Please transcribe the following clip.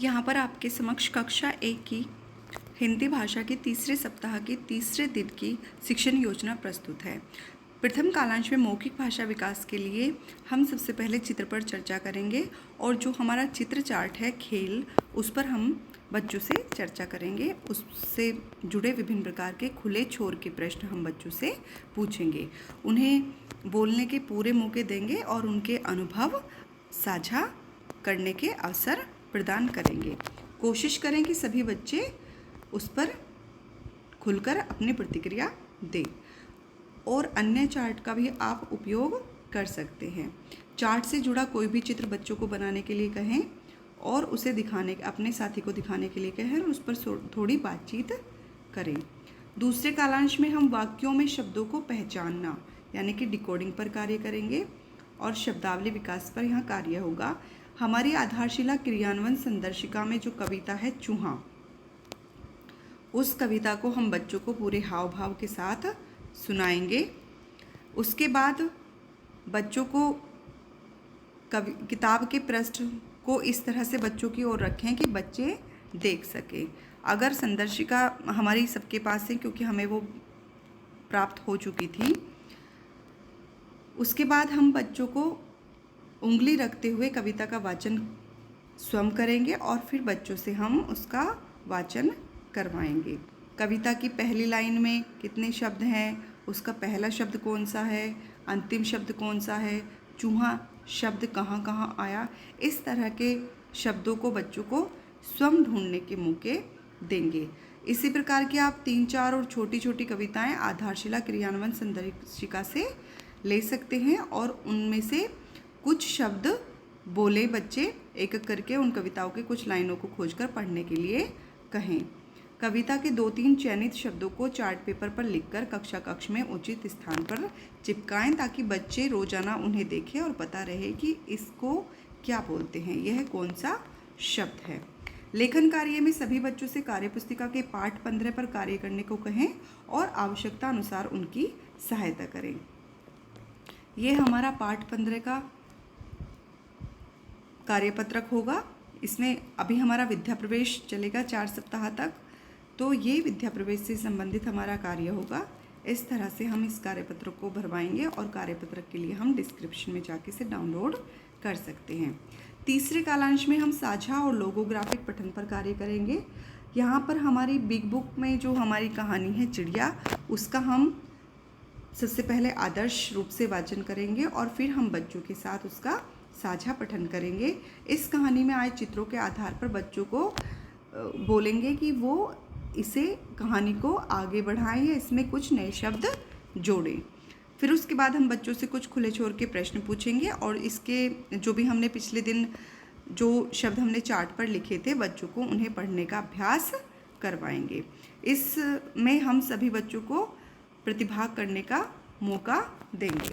यहाँ पर आपके समक्ष कक्षा 1 की हिंदी भाषा के तीसरे सप्ताह के तीसरे दिन की शिक्षण योजना प्रस्तुत है। प्रथम कालांश में मौखिक भाषा विकास के लिए हम सबसे पहले चित्र पर चर्चा करेंगे और जो हमारा चित्र चार्ट है खेल, उस पर हम बच्चों से चर्चा करेंगे। उससे जुड़े विभिन्न प्रकार के खुले छोर के प्रश्न हम बच्चों से पूछेंगे, उन्हें बोलने के पूरे मौके देंगे और उनके अनुभव साझा करने के अवसर प्रदान करेंगे। कोशिश करें कि सभी बच्चे उस पर खुलकर अपनी प्रतिक्रिया दें और अन्य चार्ट का भी आप उपयोग कर सकते हैं। चार्ट से जुड़ा कोई भी चित्र बच्चों को बनाने के लिए कहें और उसे अपने साथी को दिखाने के लिए कहें और उस पर थोड़ी बातचीत करें। दूसरे कालांश में हम वाक्यों में शब्दों को पहचानना यानी कि डिकोडिंग पर कार्य करेंगे और शब्दावली विकास पर यहाँ कार्य होगा। हमारी आधारशिला क्रियान्वयन संदर्शिका में जो कविता है चूहा, उस कविता को हम बच्चों को पूरे हाव भाव के साथ सुनाएंगे। उसके बाद बच्चों को किताब के पृष्ठ को इस तरह से बच्चों की ओर रखें कि बच्चे देख सकें। अगर संदर्शिका हमारी सबके पास है क्योंकि हमें वो प्राप्त हो चुकी थी, उसके बाद हम बच्चों को उंगली रखते हुए कविता का वाचन स्वयं करेंगे और फिर बच्चों से हम उसका वाचन करवाएंगे। कविता की पहली लाइन में कितने शब्द हैं, उसका पहला शब्द कौन सा है, अंतिम शब्द कौन सा है, चूहा शब्द कहाँ कहाँ आया, इस तरह के शब्दों को बच्चों को स्वयं ढूंढने के मौके देंगे। इसी प्रकार की आप 3-4 और छोटी छोटी कविताएं आधारशिला क्रियान्वयन संदर्शिका से ले सकते हैं और उनमें से कुछ शब्द बोले बच्चे एक एक करके उन कविताओं के कुछ लाइनों को खोजकर पढ़ने के लिए कहें। कविता के 2-3 चयनित शब्दों को चार्ट पेपर पर लिखकर कक्षा कक्ष में उचित स्थान पर चिपकाएं ताकि बच्चे रोजाना उन्हें देखें और पता रहे कि इसको क्या बोलते हैं, यह कौन सा शब्द है। लेखन कार्य में सभी बच्चों से कार्यपुस्तिका के पाठ 15 पर कार्य करने को कहें और आवश्यकता अनुसार उनकी सहायता करें। यह हमारा पाठ 15 का कार्यपत्रक होगा। इसमें अभी हमारा विद्या प्रवेश चलेगा 4 सप्ताह तक, तो ये विद्या प्रवेश से संबंधित हमारा कार्य होगा। इस तरह से हम इस कार्यपत्रक को भरवाएंगे और कार्यपत्रक के लिए हम डिस्क्रिप्शन में जाके इसे डाउनलोड कर सकते हैं। तीसरे कालांश में हम साझा और लोगोग्राफिक पठन पर कार्य करेंगे। यहाँ पर हमारी बिग बुक में जो हमारी कहानी है चिड़िया, उसका हम सबसे पहले आदर्श रूप से वाचन करेंगे और फिर हम बच्चों के साथ उसका साझा पठन करेंगे। इस कहानी में आए चित्रों के आधार पर बच्चों को बोलेंगे कि वो इसे कहानी को आगे बढ़ाएं या इसमें कुछ नए शब्द जोड़ें। फिर उसके बाद हम बच्चों से कुछ खुले छोर के प्रश्न पूछेंगे और इसके जो भी हमने पिछले दिन जो शब्द हमने चार्ट पर लिखे थे बच्चों को उन्हें पढ़ने का अभ्यास करवाएंगे। इसमें हम सभी बच्चों को प्रतिभाग करने का मौका देंगे।